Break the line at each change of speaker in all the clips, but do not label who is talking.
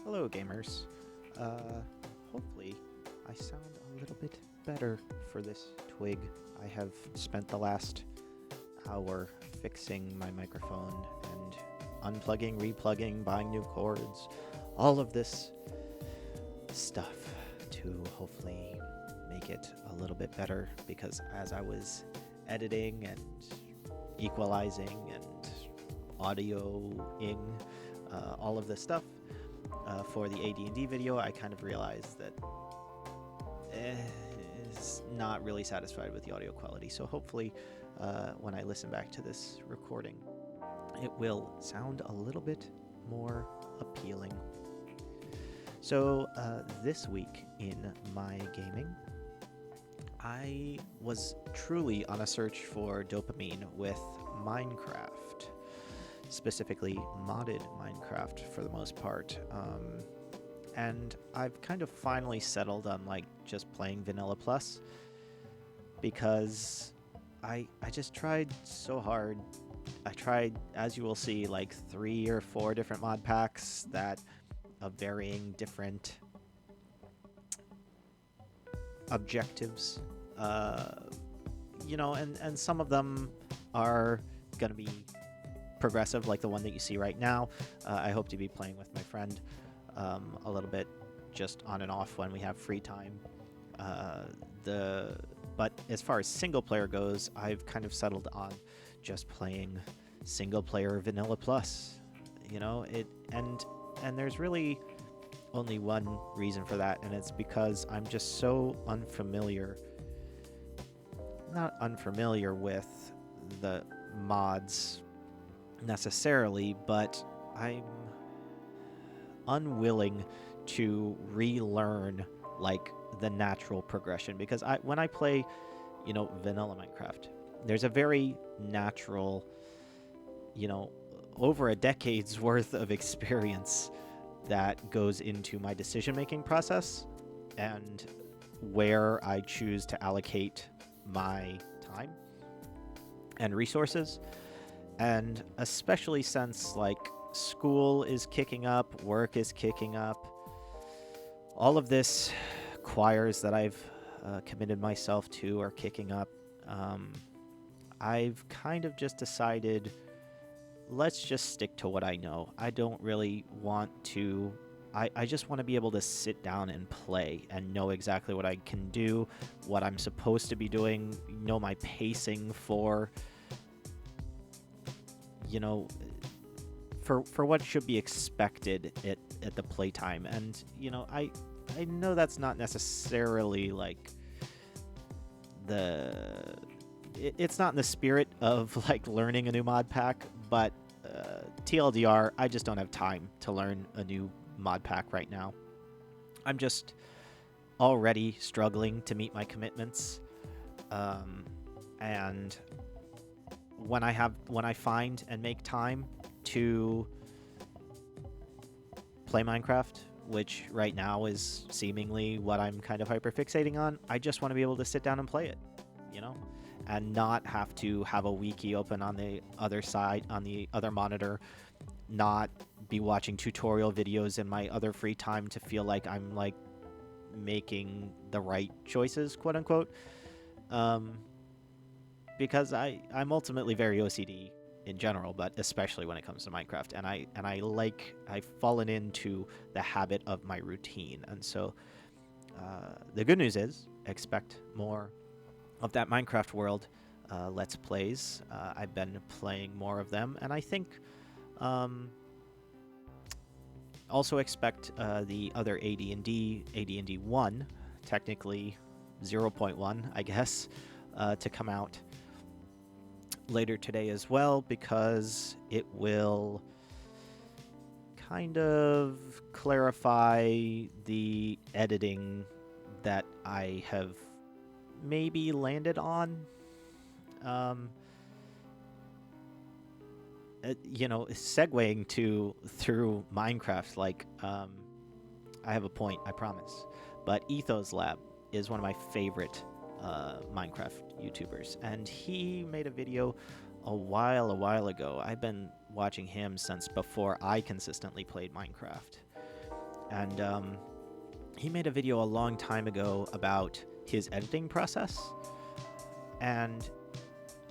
Hello, gamers. Hopefully, I sound a little bit better for this Twig. I have spent the last hour fixing my microphone and unplugging, replugging, buying new cords, all of this stuff to hopefully make it a little bit better because as I was editing and equalizing and audioing all of this stuff, for the AD&D video, I kind of realized that is not really satisfied with the audio quality. So hopefully, when I listen back to this recording, it will sound a little bit more appealing. So this week in my gaming, I was truly on a search for dopamine with Minecraft. Specifically modded Minecraft for the most part. And I've kind of finally settled on like just playing Vanilla Plus because I just tried so hard. I tried, as you will see, like 3 or 4 different mod packs that of varying different objectives. And some of them are going to be progressive, like the one that you see right now. I hope to be playing with my friend a little bit, just on and off when we have free time. But as far as single player goes, I've kind of settled on just playing single player Vanilla Plus. And there's really only one reason for that, and it's because I'm just so not unfamiliar with the mods necessarily, but I'm unwilling to relearn like the natural progression, because when I play, vanilla Minecraft, there's a very natural, over a decade's worth of experience that goes into my decision-making process and where I choose to allocate my time and resources. And especially since like school is kicking up, work is kicking up, all of this choirs that I've committed myself to are kicking up. I've kind of just decided, let's just stick to what I know. I don't really want to. I just want to be able to sit down and play and know exactly what I can do, what I'm supposed to be doing, know my pacing for for what should be expected at the playtime. And I know that's not necessarily like it's not in the spirit of like learning a new mod pack, but TLDR, I just don't have time to learn a new mod pack right now. I'm just already struggling to meet my commitments, and when I find and make time to play Minecraft, which right now is seemingly what I'm kind of hyperfixating on, I just want to be able to sit down and play it, and not have to have a wiki open on the other side, on the other monitor, not be watching tutorial videos in my other free time to feel like I'm like making the right choices, quote unquote. Because I'm ultimately very OCD in general, but especially when it comes to Minecraft, and I've fallen into the habit of my routine. And so the good news is, expect more of that Minecraft world Let's Plays. I've been playing more of them, and I think also expect the other AD&D 1, technically 0.1, I guess, to come out later today as well, because it will kind of clarify the editing that I have maybe landed on. Segueing through Minecraft, like I have a point, I promise, but Ethos Lab is one of my favorite Minecraft YouTubers, and he made a video a while ago. I've been watching him since before I consistently played Minecraft, and he made a video a long time ago about his editing process, and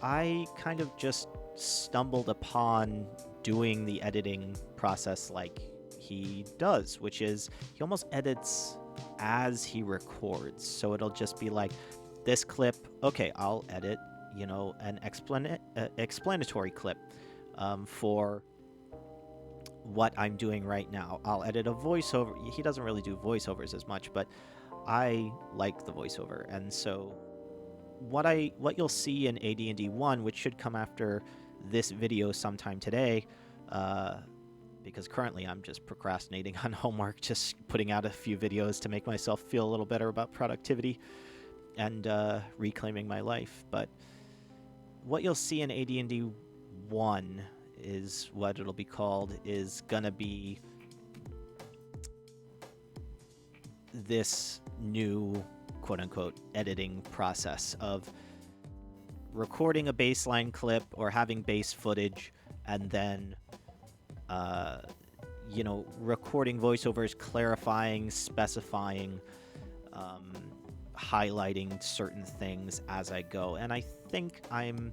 I kind of just stumbled upon doing the editing process like he does, which is he almost edits as he records. So it'll just be like, this clip, okay, I'll edit, an explanatory clip for what I'm doing right now. I'll edit a voiceover. He doesn't really do voiceovers as much, but I like the voiceover. And so what you'll see in AD&D 1, which should come after this video sometime today, because currently I'm just procrastinating on homework, just putting out a few videos to make myself feel a little better about productivity and reclaiming my life. But what you'll see in AD&D 1 is what it'll be called, is gonna be this new quote-unquote editing process of recording a baseline clip or having base footage, and then recording voiceovers, clarifying, specifying, highlighting certain things as I go. And I think I'm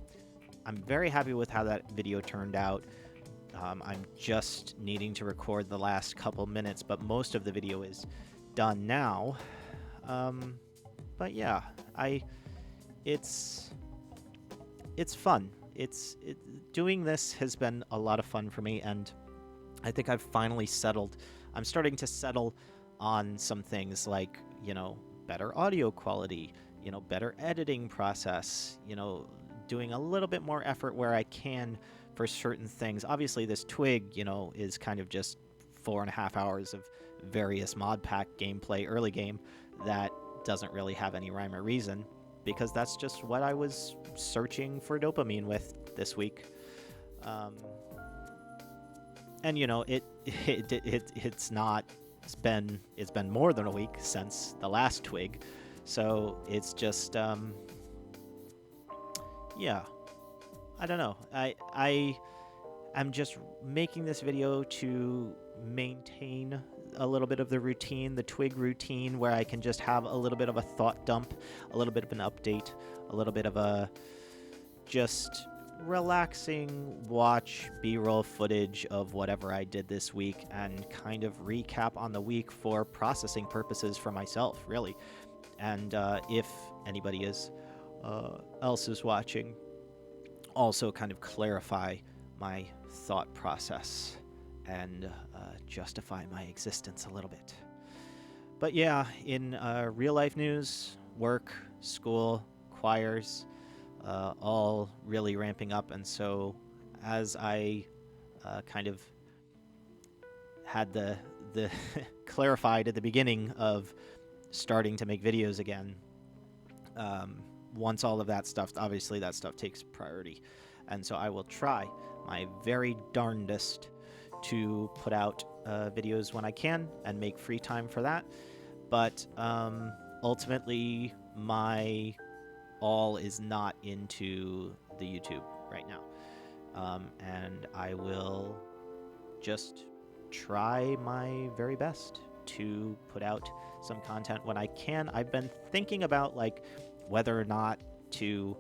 very happy with how that video turned out. I'm just needing to record the last couple minutes, but most of the video is done now. But yeah, it's fun. Doing this has been a lot of fun for me, and I think I've finally settled. I'm starting to settle on some things like, better audio quality, better editing process, doing a little bit more effort where I can for certain things. Obviously, this Twig, is kind of just 4.5 hours of various mod pack gameplay early game that doesn't really have any rhyme or reason, because that's just what I was searching for dopamine with this week. And it's been more than a week since the last Twig, so it's just yeah, I don't know. I'm just making this video to maintain a little bit of the routine, the Twig routine, where I can just have a little bit of a thought dump, a little bit of an update, a little bit of a just relaxing watch B-roll footage of whatever I did this week and kind of recap on the week for processing purposes for myself, really. And if anybody else is watching, also kind of clarify my thought process and justify my existence a little bit. But yeah, in real life news, work, school, choirs, all really ramping up. And so as I kind of had the clarified at the beginning of starting to make videos again, once all of that stuff, obviously that stuff takes priority. And so I will try my very darndest to put out videos when I can and make free time for that. But ultimately, my all is not into the YouTube right now. And I will just try my very best to put out some content when I can. I've been thinking about whether or not to,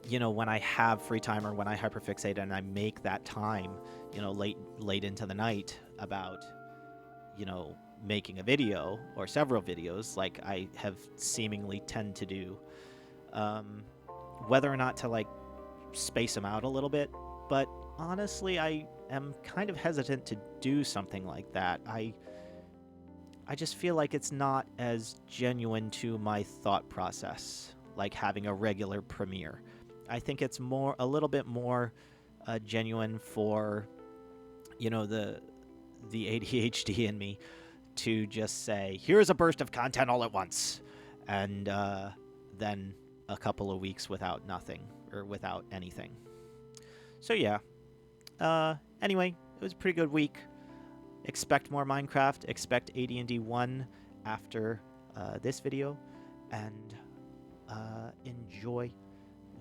when I have free time or when I hyperfixate and I make that time, late into the night about, making a video or several videos like I have seemingly tend to do, whether or not to space them out a little bit. But honestly, I am kind of hesitant to do something like that. I just feel like it's not as genuine to my thought process like having a regular premiere. I think it's a little bit more genuine for, the ADHD in me to just say, here's a burst of content all at once, and then a couple of weeks without nothing or without anything. So yeah. Anyway, it was a pretty good week. Expect more Minecraft. Expect AD&D 1 after this video, and enjoy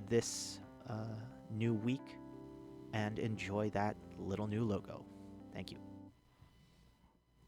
this new week and enjoy that little new logo. Thank you.